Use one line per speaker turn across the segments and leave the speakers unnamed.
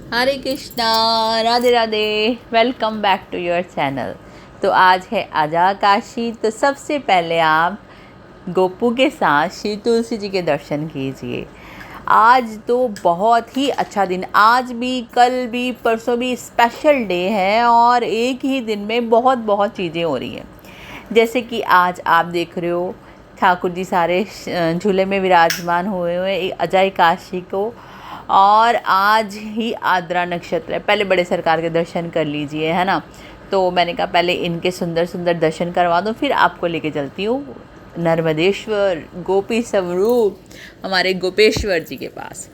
Hare Krishna, Radhe Radhe. Welcome back to your channel. तो आज है आजाकाशी। तो सबसे पहले आप गोपू के साथ श्री तुलसी जी के दर्शन कीजिए। आज तो बहुत ही अच्छा दिन, आज भी कल भी परसों भी स्पेशल डे है और एक ही दिन में बहुत बहुत चीज़ें हो रही हैं। जैसे कि आज आप देख रहे हो ठाकुर जी सारे झूले में विराजमान हुए अजय काशी को। और आज ही आद्रा नक्षत्र है। पहले बड़े सरकार के दर्शन कर लीजिए, है ना। तो मैंने कहा पहले इनके सुंदर सुंदर दर्शन करवा दूँ, फिर आपको लेके चलती हूँ नर्मदेश्वर गोपी स्वरूप हमारे गोपेश्वर जी के पास,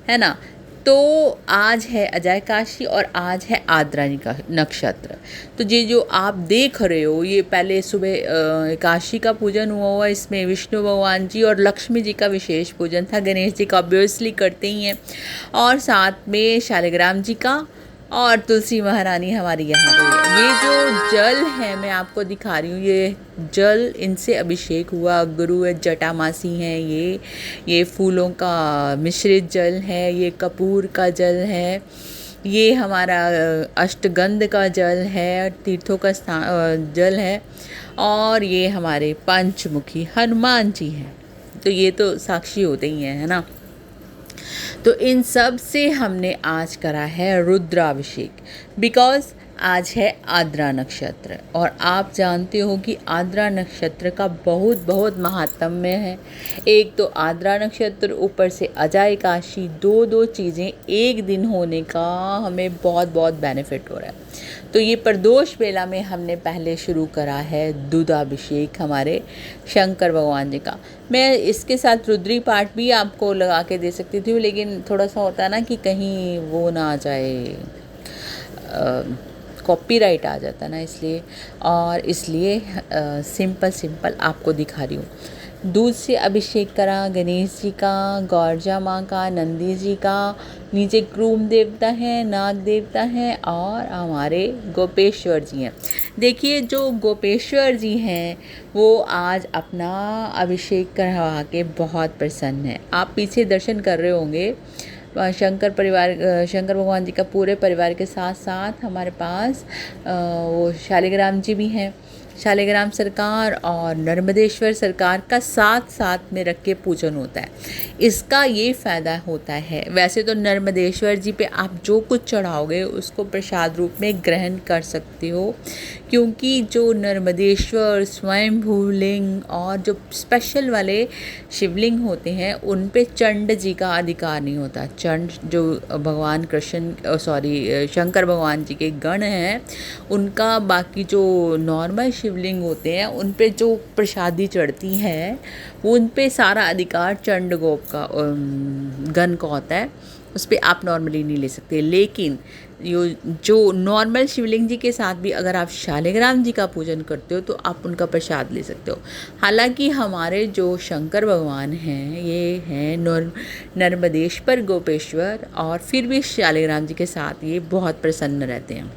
है ना। तो आज है अजय काशी और आज है आद्रानी का नक्षत्र। तो ये जो आप देख रहे हो ये पहले सुबह काशी का पूजन हुआ, इसमें विष्णु भगवान जी और लक्ष्मी जी का विशेष पूजन था। गणेश जी का ऑब्वियसली करते ही हैं, और साथ में शालिग्राम जी का और तुलसी महारानी हमारी यहाँ पे। ये जो जल है मैं आपको दिखा रही हूँ, ये जल इनसे अभिषेक हुआ। गुरु जटामासी हैं ये फूलों का मिश्रित जल है, ये कपूर का जल है, ये हमारा अष्टगंध का जल है, तीर्थों का जल है, और ये हमारे पंचमुखी हनुमान जी हैं। तो ये तो साक्षी होते ही हैं, है ना। तो इन सब से हमने आज करा है रुद्राभिषेक, बिकॉज़ आज है आद्रा नक्षत्र। और आप जानते हो कि आद्रा नक्षत्र का बहुत बहुत महात्म्य है। एक तो आद्रा नक्षत्र, ऊपर से अजय काशी, दो चीज़ें एक दिन होने का हमें बहुत बहुत बेनिफिट हो रहा है। तो ये प्रदोष बेला में हमने पहले शुरू करा है दूधाभिषेक हमारे शंकर भगवान जी का। मैं इसके साथ रुद्री पाठ भी आपको लगा के दे सकती थी, लेकिन थोड़ा सा होता है ना कि कहीं वो ना आ जाए, कॉपीराइट आ जाता ना, इसलिए सिंपल आपको दिखा रही हूँ। दूध से अभिषेक करा गणेश जी का, गौरजा माँ का, नंदी जी का, नीचे क्रूम देवता है, नाग देवता है, और हमारे गोपेश्वर जी हैं। देखिए जो गोपेश्वर जी हैं वो आज अपना अभिषेक करवा के बहुत प्रसन्न है। आप पीछे दर्शन कर रहे होंगे, शंकर भगवान जी का पूरे परिवार के साथ साथ हमारे पास वो शालिग्राम जी भी हैं। शालिग्राम सरकार और नर्मदेश्वर सरकार का साथ में रख के पूजन होता है। इसका ये फ़ायदा होता है, वैसे तो नर्मदेश्वर जी पे आप जो कुछ चढ़ाओगे उसको प्रसाद रूप में ग्रहण कर सकते हो, क्योंकि जो नर्मदेश्वर स्वयंभू लिंग और जो स्पेशल वाले शिवलिंग होते हैं उन पे चंड जी का अधिकार नहीं होता। चंड जो भगवान शंकर भगवान जी के गण हैं, उनका बाकी जो नॉर्मल शिवलिंग होते हैं उन पे जो प्रसादी चढ़ती है वो उन पे सारा अधिकार चंड गोप का गण का होता है। उस पर आप नॉर्मली नहीं ले सकते। लेकिन जो नॉर्मल शिवलिंग जी के साथ भी अगर आप शालिग्राम जी का पूजन करते हो तो आप उनका प्रसाद ले सकते हो। हालांकि हमारे जो शंकर भगवान हैं ये हैं नर्मदेश्वर गोपेश्वर, और फिर भी शालिग्राम जी के साथ ये बहुत प्रसन्न रहते हैं।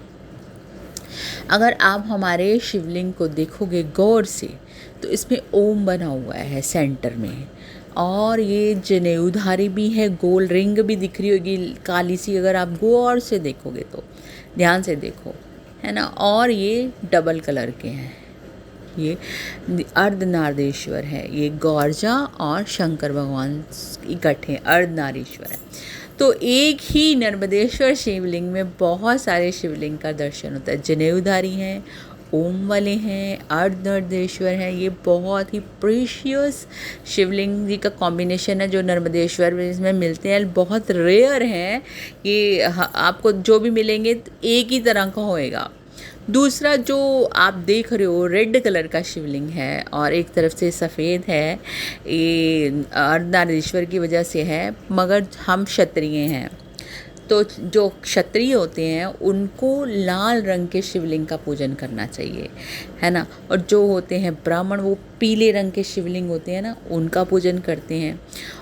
अगर आप हमारे शिवलिंग को देखोगे गौर से तो इसमें ओम बना हुआ है सेंटर में, और ये जनेऊधारी भी है, गोल रिंग भी दिख रही होगी काली सी, अगर आप गौर से देखोगे तो ध्यान से देखो, है ना। और ये डबल कलर के हैं, ये अर्धनारीश्वर है, ये गौरजा और शंकर भगवान इकट्ठे अर्धनारीश्वर है। तो एक ही नर्मदेश्वर शिवलिंग में बहुत सारे शिवलिंग का दर्शन होता है। जनेऊधारी हैं, ओम वाले हैं, अर्धनारीश्वर हैं। ये बहुत ही प्रीशियस शिवलिंग जी का कॉम्बिनेशन है जो नर्मदेश्वर में इसमें मिलते हैं, बहुत रेयर हैं ये। आपको जो भी मिलेंगे एक ही तरह का होएगा। दूसरा जो आप देख रहे हो रेड कलर का शिवलिंग है और एक तरफ से सफ़ेद है, ये अर्धनारीश्वर की वजह से है, मगर हम क्षत्रिय हैं तो जो क्षत्रिय होते हैं उनको लाल रंग के शिवलिंग का पूजन करना चाहिए, है ना। और जो होते हैं ब्राह्मण वो पीले रंग के शिवलिंग होते हैं ना, उनका पूजन करते हैं।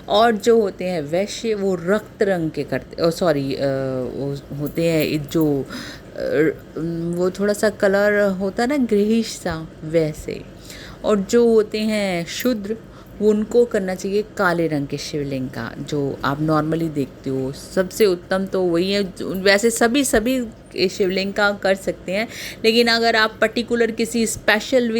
और जो होते हैं वैश्य वो रक्त रंग के करते वो होते हैं जो वो थोड़ा सा कलर होता है ना ग्रीनिश सा, वैसे। और जो होते हैं शूद्र उनको करना चाहिए काले रंग के शिवलिंग का, जो आप नॉर्मली देखते हो। सबसे उत्तम तो वही है। वैसे सभी शिवलिंग का कर सकते हैं, लेकिन अगर आप पर्टिकुलर किसी स्पेशल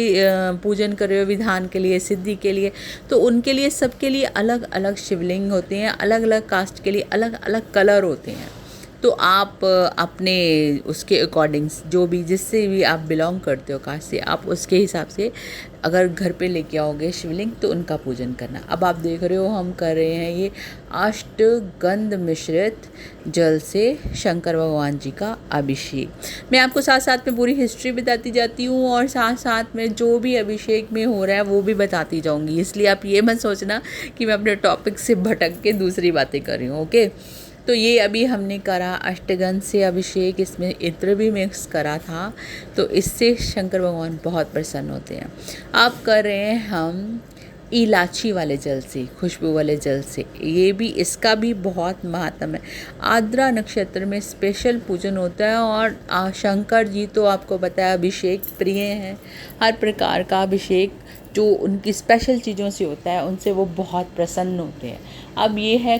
पूजन कर रहे हो विधान के लिए, सिद्धि के लिए, तो उनके लिए सबके लिए अलग अलग शिवलिंग होते हैं, अलग अलग कास्ट के लिए अलग अलग कलर होते हैं। तो आप अपने उसके अकॉर्डिंग, जो भी जिससे भी आप बिलोंग करते हो कास्ट से, आप उसके हिसाब से अगर घर पे लेके आओगे शिवलिंग तो उनका पूजन करना। अब आप देख रहे हो हम कर रहे हैं ये अष्टगंध मिश्रित जल से शंकर भगवान जी का अभिषेक। मैं आपको साथ साथ में पूरी हिस्ट्री बताती जाती हूँ और साथ साथ में जो भी अभिषेक में हो रहा है वो भी बताती जाऊँगी, इसलिए आप ये मत सोचना कि मैं अपने टॉपिक से भटक के दूसरी बातें कर रही हूँ। ओके, तो ये अभी हमने करा अष्टगंध से अभिषेक, इसमें इत्र भी मिक्स करा था, तो इससे शंकर भगवान बहुत प्रसन्न होते हैं। आप कर रहे हैं हम इलायची वाले जल से, खुशबू वाले जल से। ये भी, इसका भी बहुत महत्व है। आर्द्रा नक्षत्र में स्पेशल पूजन होता है और शंकर जी तो आपको पता है अभिषेक प्रिय हैं। हर प्रकार का अभिषेक जो उनकी स्पेशल चीज़ों से होता है उनसे वो बहुत प्रसन्न होते हैं। अब ये है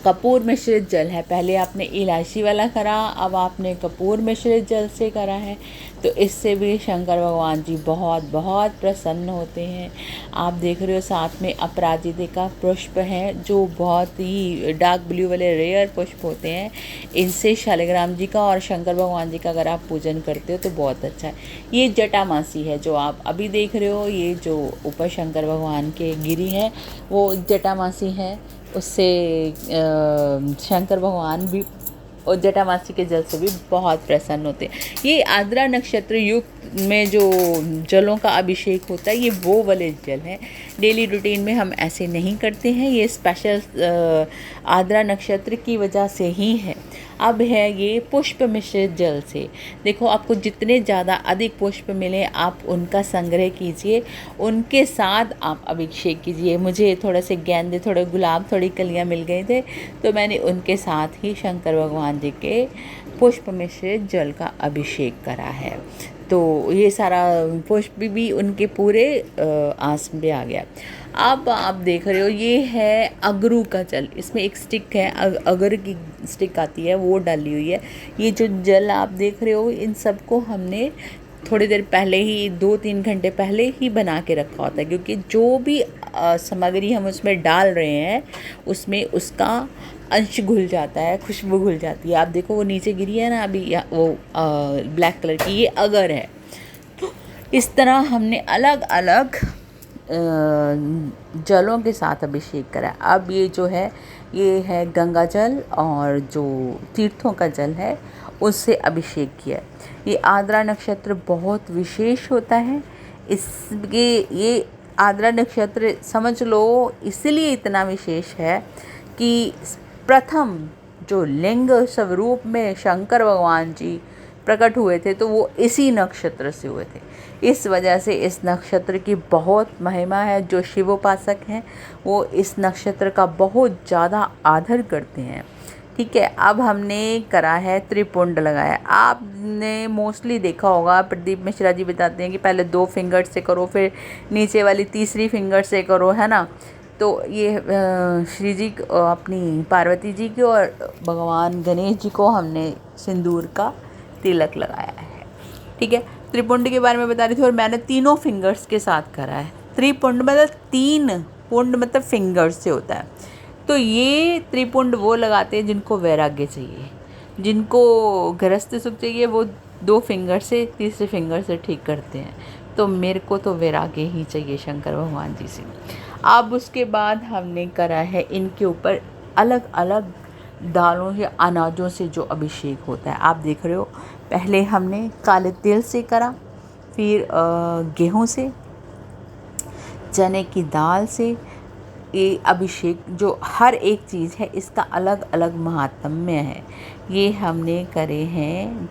कपूर मिश्रित जल है। पहले आपने इलायची वाला करा, अब आपने कपूर मिश्रित जल से करा है, तो इससे भी शंकर भगवान जी बहुत बहुत प्रसन्न होते हैं। आप देख रहे हो साथ में अपराजिता पुष्प है, जो बहुत ही डार्क ब्लू वाले रेयर पुष्प होते हैं। इनसे शालिग्राम जी का और शंकर भगवान जी का अगर आप पूजन करते हो तो बहुत अच्छा है। ये जटामासी है जो आप अभी देख रहे हो, ये जो ऊपर शंकर भगवान के गिरी है वो जटामासी है। उससे शंकर भगवान भी और जटामासी के जल से भी बहुत प्रसन्न होते हैं। ये आर्द्रा नक्षत्र युक्त में जो जलों का अभिषेक होता है ये वो वाले जल हैं। डेली रूटीन में हम ऐसे नहीं करते हैं, ये स्पेशल आर्द्रा नक्षत्र की वजह से ही है। अब है ये पुष्प मिश्रित जल से। देखो, आपको जितने ज़्यादा अधिक पुष्प मिले आप उनका संग्रह कीजिए, उनके साथ आप अभिषेक कीजिए। मुझे थोड़े से गेंदे, थोड़े गुलाब, थोड़ी कलियाँ मिल गए थे, तो मैंने उनके साथ ही शंकर भगवान जी के पुष्प मिश्रित जल का अभिषेक करा है। तो ये सारा पुष्प भी उनके पूरे आसन पे आ गया। अब आप देख रहे हो ये है अगरू का जल। इसमें एक स्टिक है, अगर की स्टिक आती है वो डाली हुई है। ये जो जल आप देख रहे हो इन सबको हमने थोड़ी देर पहले ही, 2-3 घंटे पहले ही बना के रखा होता है, क्योंकि जो भी सामग्री हम उसमें डाल रहे हैं उसमें उसका अंश घुल जाता है, खुशबू घुल जाती है। आप देखो वो नीचे गिरी है ना अभी, वो ब्लैक कलर की, ये अगर है। तो इस तरह हमने अलग अलग जलों के साथ अभिषेक करा। अब ये जो है ये है गंगा जल, और जो तीर्थों का जल है उससे अभिषेक किया। ये आर्द्रा नक्षत्र बहुत विशेष होता है। इसके ये आर्द्रा नक्षत्र समझ लो इसलिए इतना विशेष है कि प्रथम जो लिंग स्वरूप में शंकर भगवान जी प्रकट हुए थे तो वो इसी नक्षत्र से हुए थे। इस वजह से इस नक्षत्र की बहुत महिमा है। जो शिवोपासक हैं वो इस नक्षत्र का बहुत ज़्यादा आदर करते हैं। ठीक है, अब हमने करा है त्रिपुंड लगाया। आपने मोस्टली देखा होगा, प्रदीप मिश्रा जी बताते हैं कि पहले 2 फिंगर से करो, फिर नीचे वाली तीसरी फिंगर से करो, है ना। तो ये श्री जी अपनी पार्वती जी की और भगवान गणेश जी को हमने सिंदूर का तिलक लगाया है। ठीक है, त्रिपुंड के बारे में बता रही थी, और मैंने 3 फिंगर्स के साथ करा है। त्रिपुंड मतलब 3 पुंड मतलब फिंगर्स से होता है। तो ये त्रिपुंड वो लगाते हैं जिनको वैराग्य चाहिए, जिनको गृहस्थ सुख चाहिए, वो 2 फिंगर से, तीसरे फिंगर से ठीक करते हैं। तो मेरे को तो वैराग्य ही चाहिए शंकर भगवान जी से। अब उसके बाद हमने करा है इनके ऊपर अलग अलग दालों या अनाजों से जो अभिषेक होता है। आप देख रहे हो, पहले हमने काले तिल से करा, फिर गेहूं से, चने की दाल से। ये अभिषेक जो हर एक चीज़ है इसका अलग अलग महात्म्य है। ये हमने करे हैं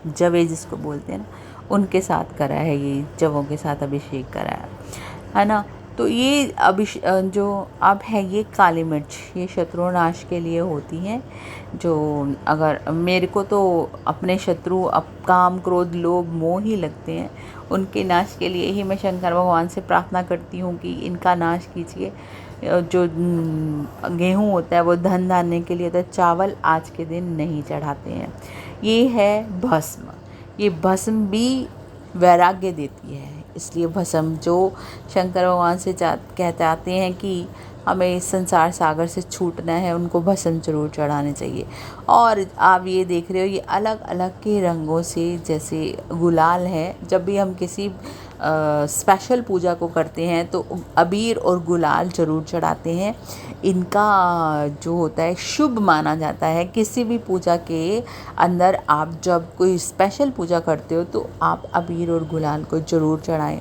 जवे जिसको बोलते हैं ना, उनके साथ करा है, ये जवों के साथ अभिषेक करा है ना। तो ये जो अब है ये काली मिर्च, ये शत्रुनाश के लिए होती हैं। जो अगर मेरे को तो अपने शत्रु अब काम क्रोध लोभ मोह ही लगते हैं, उनके नाश के लिए ही मैं शंकर भगवान से प्रार्थना करती हूँ कि इनका नाश कीजिए। जो गेहूँ होता है वो धन धान्य के लिए होता है, चावल आज के दिन नहीं चढ़ाते हैं। ये है भस्म, ये भस्म भी वैराग्य देती है, इसलिए भस्म जो शंकर भगवान से कहते आते हैं कि हमें इस संसार सागर से छूटना है, उनको भस्म जरूर चढ़ाने चाहिए। और आप ये देख रहे हो ये अलग अलग के रंगों से, जैसे गुलाल है, जब भी हम किसी स्पेशल पूजा को करते हैं तो अबीर और गुलाल ज़रूर चढ़ाते हैं। इनका जो होता है शुभ माना जाता है। किसी भी पूजा के अंदर आप जब कोई स्पेशल पूजा करते हो तो आप अबीर और गुलाल को ज़रूर चढ़ाएं।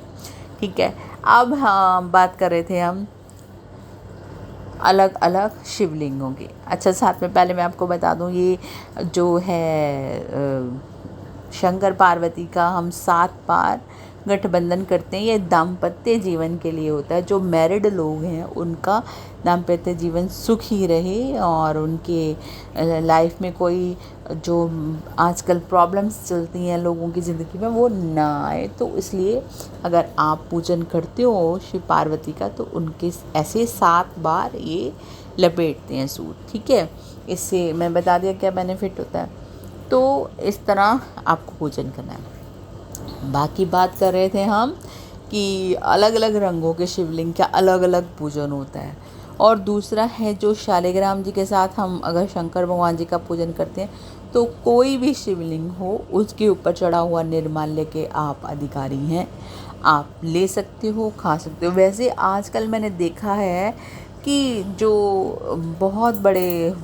ठीक है, अब हाँ बात कर रहे थे हम अलग अलग शिवलिंगों की। अच्छा, साथ में पहले मैं आपको बता दूं, ये जो है शंकर पार्वती का हम 7 बार गठबंधन करते हैं, ये दाम्पत्य जीवन के लिए होता है। जो मैरिड लोग हैं उनका दाम्पत्य जीवन सुखी रहे और उनके लाइफ में कोई जो आजकल प्रॉब्लम्स चलती हैं लोगों की ज़िंदगी में वो ना आए। तो इसलिए अगर आप पूजन करते हो शिव पार्वती का तो उनके ऐसे 7 बार ये लपेटते हैं सूट। ठीक है, इससे मैं बता दिया क्या बेनिफिट होता है। तो इस तरह आपको पूजन करना है। बाकी बात कर रहे थे हम कि अलग अलग रंगों के शिवलिंग का अलग अलग पूजन होता है। और दूसरा है जो शालिग्राम जी के साथ हम अगर शंकर भगवान जी का पूजन करते हैं तो कोई भी शिवलिंग हो उसके ऊपर चढ़ा हुआ निर्माल्य के आप अधिकारी हैं, आप ले सकते हो, खा सकते हो। वैसे आजकल मैंने देखा है कि जो बहुत बड़े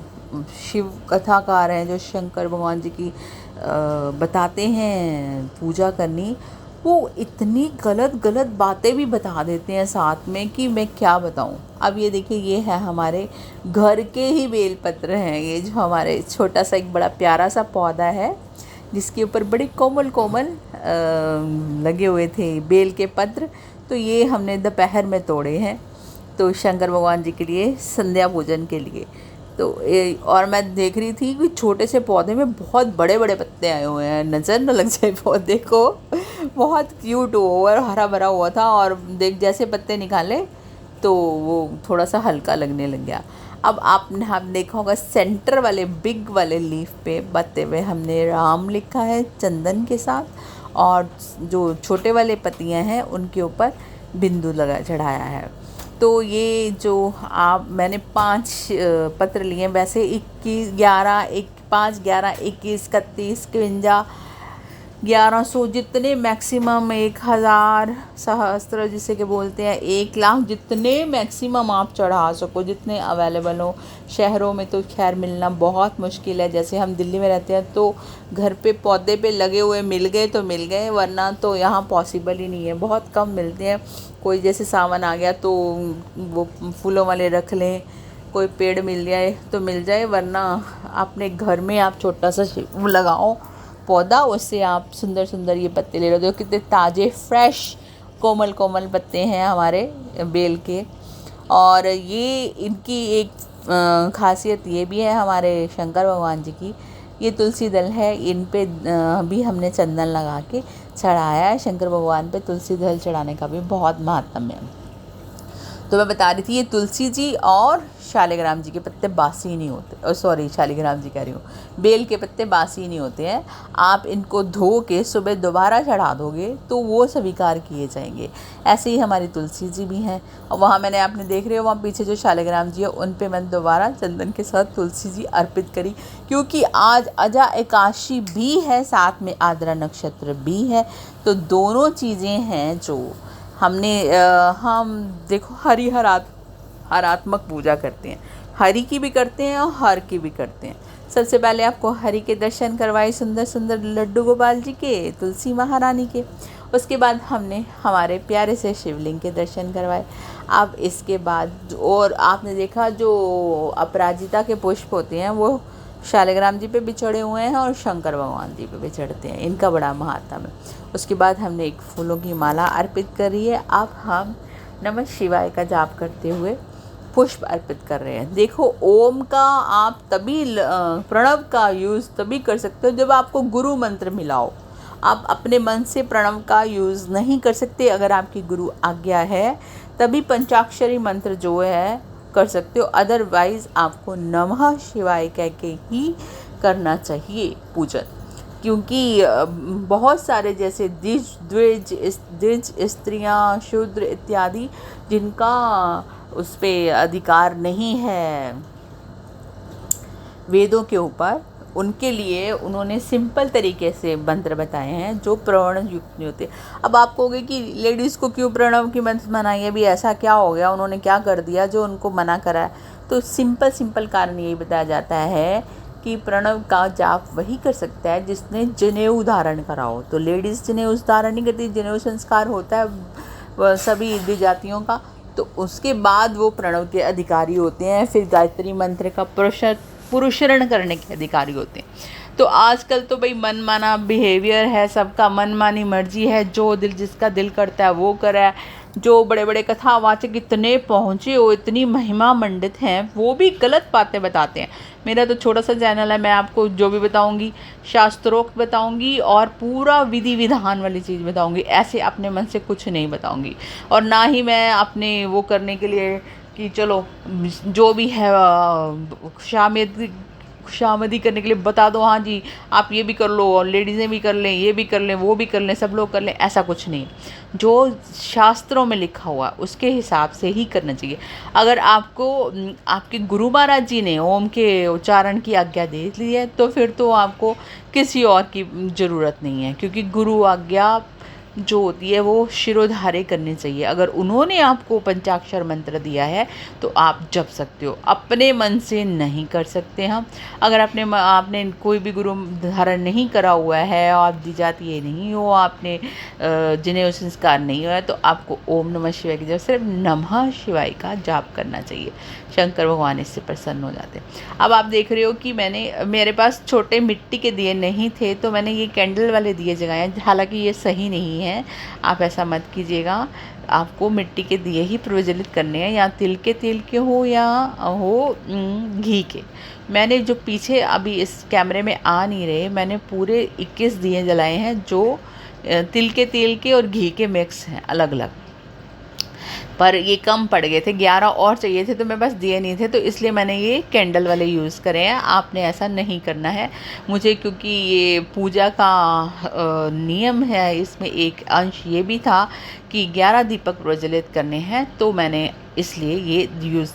शिव कथाकार हैं जो शंकर भगवान जी की बताते हैं पूजा करनी, वो इतनी गलत गलत बातें भी बता देते हैं साथ में कि मैं क्या बताऊं। अब ये देखिए, ये है हमारे घर के ही बेलपत्र हैं। ये जो हमारे छोटा सा एक बड़ा प्यारा सा पौधा है जिसके ऊपर बड़े कोमल कोमल लगे हुए थे बेल के पत्र, तो ये हमने दोपहर में तोड़े हैं तो शंकर भगवान जी के लिए संध्या पूजन के लिए। तो और मैं देख रही थी कि छोटे से पौधे में बहुत बड़े बड़े पत्ते आए हुए हैं, नज़र न लग जाए पौधे को। बहुत क्यूट हुआ और हरा भरा हुआ था, और देख जैसे पत्ते निकाले तो वो थोड़ा सा हल्का लगने लग गया। अब आपने देखा होगा सेंटर वाले बिग वाले लीफ पे पत्ते में हमने राम लिखा है चंदन के साथ, और जो छोटे वाले पत्तियां हैं उनके ऊपर बिंदु लगा चढ़ाया है। तो ये जो मैंने 5 पत्र लिए, वैसे 21 11 5 11 21 31 51 1100 जितने मैक्सिमम 1000 सहस्त्र जिसे के बोलते हैं 1 लाख, जितने मैक्सिमम आप चढ़ा सको, जितने अवेलेबल हो। शहरों में तो खैर मिलना बहुत मुश्किल है, जैसे हम दिल्ली में रहते हैं तो घर पे पौधे पे लगे हुए मिल गए तो मिल गए, वरना तो यहाँ पॉसिबल ही नहीं है, बहुत कम मिलते हैं। कोई जैसे सावन आ गया तो वो फूलों वाले रख लें, कोई पेड़ मिल जाए तो मिल जाए, वरना अपने घर में आप छोटा सा लगाओ पौधा, उससे आप सुंदर सुंदर ये पत्ते ले लो। देखो कितने ताज़े फ्रेश कोमल कोमल पत्ते हैं हमारे बेल के। और ये इनकी एक खासियत ये भी है हमारे शंकर भगवान जी की, ये तुलसी दल है, इन पे भी हमने चंदन लगा के चढ़ाया है। शंकर भगवान पे तुलसी दल चढ़ाने का भी बहुत महत्व है। तो मैं बता रही थी ये तुलसी जी और शालिग्राम जी के पत्ते बासी नहीं होते, सॉरी शालिग्राम जी कह रही हूँ, बेल के पत्ते बासी नहीं होते हैं। आप इनको धो के सुबह दोबारा चढ़ा दोगे तो वो स्वीकार किए जाएंगे। ऐसे ही हमारी तुलसी जी भी हैं, और वहाँ मैंने आपने देख रहे हो वहाँ पीछे जो शालिग्राम जी है उन पे मैंने दोबारा चंदन के साथ तुलसी जी अर्पित करी, क्योंकि आज अजा एकादशी भी है, साथ में आद्रा नक्षत्र भी है। तो दोनों चीज़ें हैं जो हमने हम देखो हरात्मक पूजा करते हैं, हरि की भी करते हैं और हर की भी करते हैं। सबसे पहले आपको हरि के दर्शन करवाए सुंदर सुंदर लड्डू गोपाल जी के, तुलसी महारानी के। उसके बाद हमने हमारे प्यारे से शिवलिंग के दर्शन करवाए। अब इसके बाद और आपने देखा जो अपराजिता के पुष्प होते हैं वो शालिग्राम जी पे भी चढ़े हुए हैं और शंकर भगवान जी पे भी चढ़ते हैं, इनका बड़ा महत्व है। उसके बाद हमने एक फूलों की माला अर्पित करी है। अब हम नमः शिवाय का जाप करते हुए पुष्प अर्पित कर रहे हैं। देखो, ओम का आप तभी प्रणव का यूज़ तभी कर सकते हो जब आपको गुरु मंत्र मिला हो। आप अपने मन से प्रणव का यूज़ नहीं कर सकते। अगर आपकी गुरु आज्ञा है तभी पंचाक्षरी मंत्र जो है कर सकते हो, अदरवाइज़ आपको नमः शिवाय कह के ही करना चाहिए पूजन। क्योंकि बहुत सारे जैसे द्विज स्त्रियां, शूद्र इत्यादि जिनका उस पर अधिकार नहीं है वेदों के ऊपर, उनके लिए उन्होंने सिंपल तरीके से मंत्र बताए हैं जो प्रणव युक्त नहीं होते। अब आप कहोगे कि लेडीज़ को क्यों प्रणव की मंत्र मनाई है, भी ऐसा क्या हो गया, उन्होंने क्या कर दिया जो उनको मना करा है? तो सिंपल कारण यही बताया जाता है कि प्रणव का जाप वही कर सकता है जिसने जनेऊ धारण करा हो। तो लेडीज़ जनेऊ धारण नहीं करती, जनेऊ संस्कार होता है सभी द्विजातियों का, तो उसके बाद वो प्रणव के अधिकारी होते हैं। फिर गायत्री मंत्र का पुरुषरण करने के अधिकारी होते हैं। तो आजकल तो भाई मनमाना बिहेवियर है, सबका मनमानी मर्जी है, जो दिल जिसका दिल करता है वो करे। जो बड़े बड़े कथावाचक इतने पहुँचे हो, इतनी महिमा मंडित हैं, वो भी गलत बातें बताते हैं। मेरा तो छोटा सा चैनल है, मैं आपको जो भी बताऊंगी शास्त्रोक्त बताऊंगी और पूरा विधि विधान वाली चीज़ बताऊंगी, ऐसे अपने मन से कुछ नहीं बताऊंगी। और ना ही मैं अपने वो करने के लिए कि चलो जो भी है शामदी करने के लिए बता दो, हाँ जी आप ये भी कर लो और लेडीज़ें भी कर लें, ये भी कर लें, वो भी कर लें, सब लोग कर लें, ऐसा कुछ नहीं। जो शास्त्रों में लिखा हुआ उसके हिसाब से ही करना चाहिए। अगर आपको आपके गुरु महाराज जी ने ओम के उच्चारण की आज्ञा दे दी है तो फिर तो आपको किसी और की ज़रूरत नहीं है, क्योंकि गुरु आज्ञा जो होती है वो शिरोधार्य करनी चाहिए। अगर उन्होंने आपको पंचाक्षर मंत्र दिया है तो आप जप सकते हो, अपने मन से नहीं कर सकते हम। अगर आपने कोई भी गुरु धारण नहीं करा हुआ है और द्विजातीय नहीं हो, आपने जनेऊ संस्कार नहीं हुआ है, तो आपको ओम नमः शिवाय की जगह सिर्फ नमः शिवाय का जाप करना चाहिए। शंकर भगवान इससे प्रसन्न हो जाते हैं। अब आप देख रहे हो कि मेरे पास छोटे मिट्टी के दिए नहीं थे तो मैंने ये कैंडल वाले दिए जगाए, हालांकि ये सही नहीं है, आप ऐसा मत कीजिएगा। आपको मिट्टी के दिए ही प्रज्वलित करने हैं, या तिल के हो या हो घी के। मैंने जो पीछे अभी इस कैमरे में आ नहीं रहे, मैंने पूरे 21 दिए जलाए हैं जो तिल के और घी के मिक्स हैं अलग अलग, पर ये कम पड़ गए थे, 11 और चाहिए थे तो मैं बस दिए नहीं थे, तो इसलिए मैंने ये कैंडल वाले यूज़ करे हैं। आपने ऐसा नहीं करना है मुझे, क्योंकि ये पूजा का नियम है, इसमें एक अंश ये भी था कि 11 दीपक प्रज्वलित करने हैं, तो मैंने इसलिए ये यूज़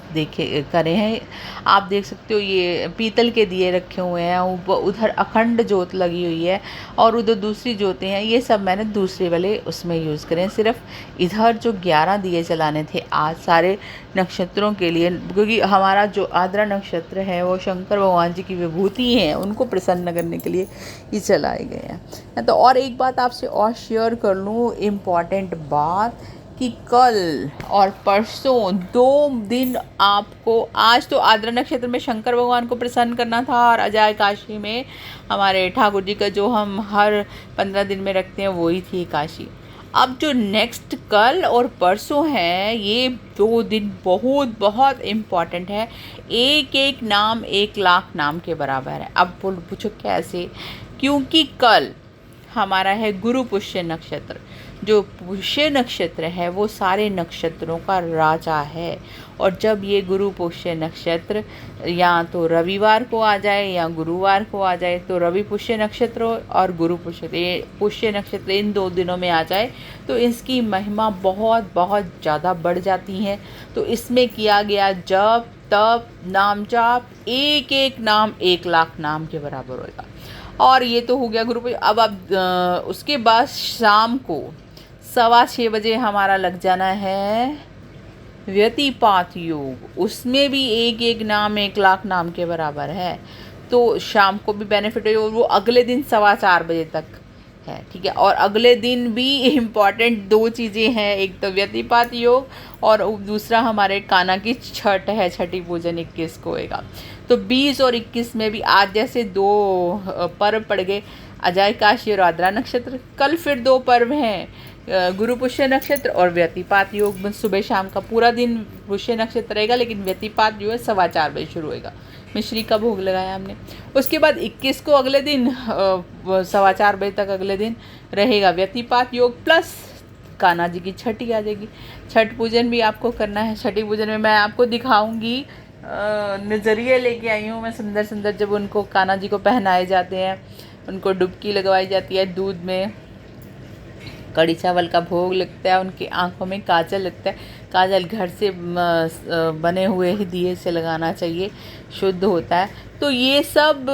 करे हैं। आप देख सकते हो ये पीतल के दिए रखे हुए हैं, उधर अखंड ज्योत लगी हुई है और उधर दूसरी ज्योतें हैं, ये सब मैंने दूसरे वाले उसमें यूज़ करें। सिर्फ इधर जो 11 दिए जलाने थे आज सारे नक्षत्रों के लिए, क्योंकि हमारा जो आद्रा नक्षत्र है वो शंकर भगवान जी की विभूति हैं, उनको प्रसन्न करने के लिए ये चलाए गए हैं। तो और एक बात आपसे और शेयर कर लूँ, इम्पॉर्टेंट बात, कि कल और परसों 2 दिन आपको, आज तो आद्रा नक्षत्र में शंकर भगवान को प्रसन्न करना था और अजय काशी में हमारे ठाकुर जी का जो हम हर 15 दिन में रखते हैं वही थी एकादशी। अब जो नेक्स्ट कल और परसों है, ये 2 दिन बहुत बहुत इम्पॉर्टेंट है। एक नाम 1 लाख नाम के बराबर है। अब पूछो कैसे? क्योंकि कल हमारा है गुरु पुष्य नक्षत्र। जो पुष्य नक्षत्र है वो सारे नक्षत्रों का राजा है, और जब ये गुरु पुष्य नक्षत्र या तो रविवार को आ जाए या गुरुवार को आ जाए, तो रवि पुष्य नक्षत्र और गुरु पुष्य नक्षत्र इन 2 दिनों में आ जाए तो इसकी महिमा बहुत बहुत ज़्यादा बढ़ जाती है। तो इसमें किया गया जप तप नाम जाप, एक नाम 1 लाख नाम के बराबर होगा। और ये तो हो गया गुरु। अब उसके बाद शाम को 6:15 बजे हमारा लग जाना है व्यतिपात योग, उसमें भी एक नाम 1 लाख नाम के बराबर है। तो शाम को भी बेनिफिट है, वो अगले दिन 4:15 बजे तक है, ठीक है। और अगले दिन भी इम्पॉर्टेंट 2 चीज़ें हैं, एक तो व्यतिपात योग और दूसरा हमारे कान्हा की छठ है, छठी पूजन 21 को होएगा। तो 20 और 21 में भी आज जैसे 2 पर्व पड़ गए, अजय काशी और आद्रा नक्षत्र। कल फिर 2 पर्व हैं, गुरु पुष्य नक्षत्र और व्यतिपात योग सुबह शाम का पूरा दिन पुष्य नक्षत्र रहेगा, लेकिन व्यतिपात जो है 4:15 बजे शुरू होएगा। मिश्री का भोग लगाया हमने। उसके बाद 21 को अगले दिन 4:15 बजे तक अगले दिन रहेगा व्यतिपात योग प्लस कान्हा जी की छठी आ जाएगी। छठ पूजन भी आपको करना है। छठी पूजन में मैं आपको दिखाऊंगी, नज़रिए लेके आई हूँ मैं सुंदर सुंदर, जब उनको कान्हा जी को पहनाए जाते हैं, उनको डुबकी लगवाई जाती है दूध में, कड़ी चावल का भोग लगता है, उनकी आंखों में काजल लगता है। काजल घर से बने हुए ही दिए से लगाना चाहिए, शुद्ध होता है। तो ये सब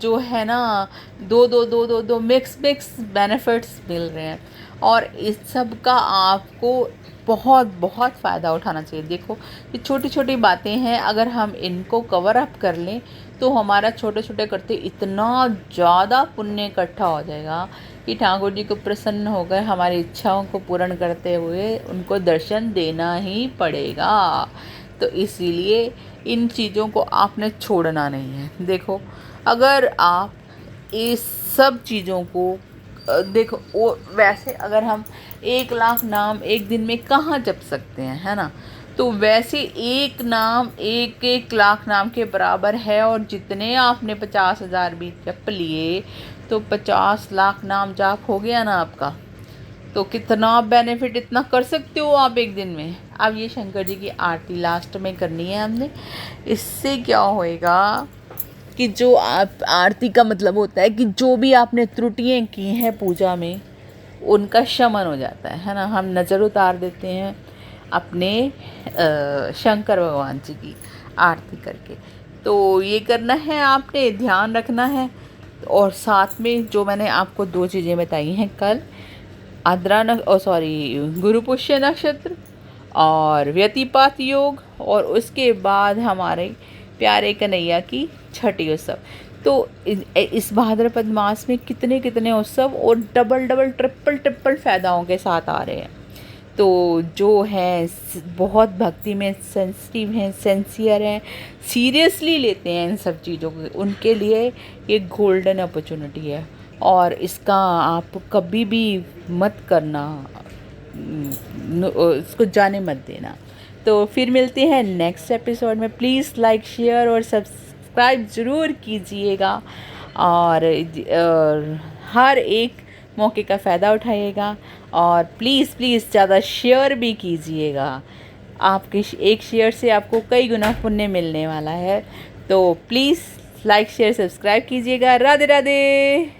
जो है ना, दो मिक्स बेनिफिट्स मिल रहे हैं, और इस सब का आपको बहुत बहुत फ़ायदा उठाना चाहिए। देखो ये छोटी छोटी बातें हैं, अगर हम इनको कवर अप कर लें तो हमारा छोटे छोटे करते इतना ज़्यादा पुण्य इकट्ठा हो जाएगा कि ठाकुर जी को प्रसन्न होकर हमारी इच्छाओं को पूर्ण करते हुए उनको दर्शन देना ही पड़ेगा। तो इसीलिए इन चीज़ों को आपने छोड़ना नहीं है। देखो अगर आप इस सब चीज़ों को देखो, वो वैसे अगर हम 1 लाख नाम एक दिन में कहाँ जप सकते हैं, है ना, तो वैसे एक नाम 1 लाख नाम के बराबर है। और जितने आपने 50,000 भी जप लिए तो 50 लाख नाम जाप हो गया ना आपका। तो कितना बेनिफिट इतना कर सकते हो आप एक दिन में। अब ये शंकर जी की आरती लास्ट में करनी है हमने। इससे क्या होएगा कि जो आप आरती का मतलब होता है कि जो भी आपने त्रुटियाँ की हैं पूजा में उनका शमन हो जाता है ना। हम नज़र उतार देते हैं अपने शंकर भगवान जी की आरती करके। तो ये करना है, आपने ध्यान रखना है। और साथ में जो मैंने आपको 2 चीज़ें बताई हैं कल, गुरु पुष्य नक्षत्र और व्यतिपात योग, और उसके बाद हमारे प्यारे कन्हैया की छठी उत्सव। तो इस भाद्रपद मास में कितने कितने उत्सव और डबल ट्रिपल फ़ायदाओं के साथ आ रहे हैं। तो जो हैं बहुत भक्ति में सेंसिटिव हैं, सेंसियर हैं, सीरियसली लेते हैं इन सब चीज़ों को, उनके लिए ये गोल्डन अपॉर्चुनिटी है। और इसका आप कभी भी मत करना, इसको जाने मत देना। तो फिर मिलते हैं नेक्स्ट एपिसोड में। प्लीज़ लाइक, शेयर और सब्सक्राइब ज़रूर कीजिएगा, और हर एक मौके का फ़ायदा उठाइएगा, और प्लीज़ ज़्यादा शेयर भी कीजिएगा। आपके एक शेयर से आपको कई गुना पुण्य मिलने वाला है। तो प्लीज़ लाइक, शेयर, सब्सक्राइब कीजिएगा। राधे राधे।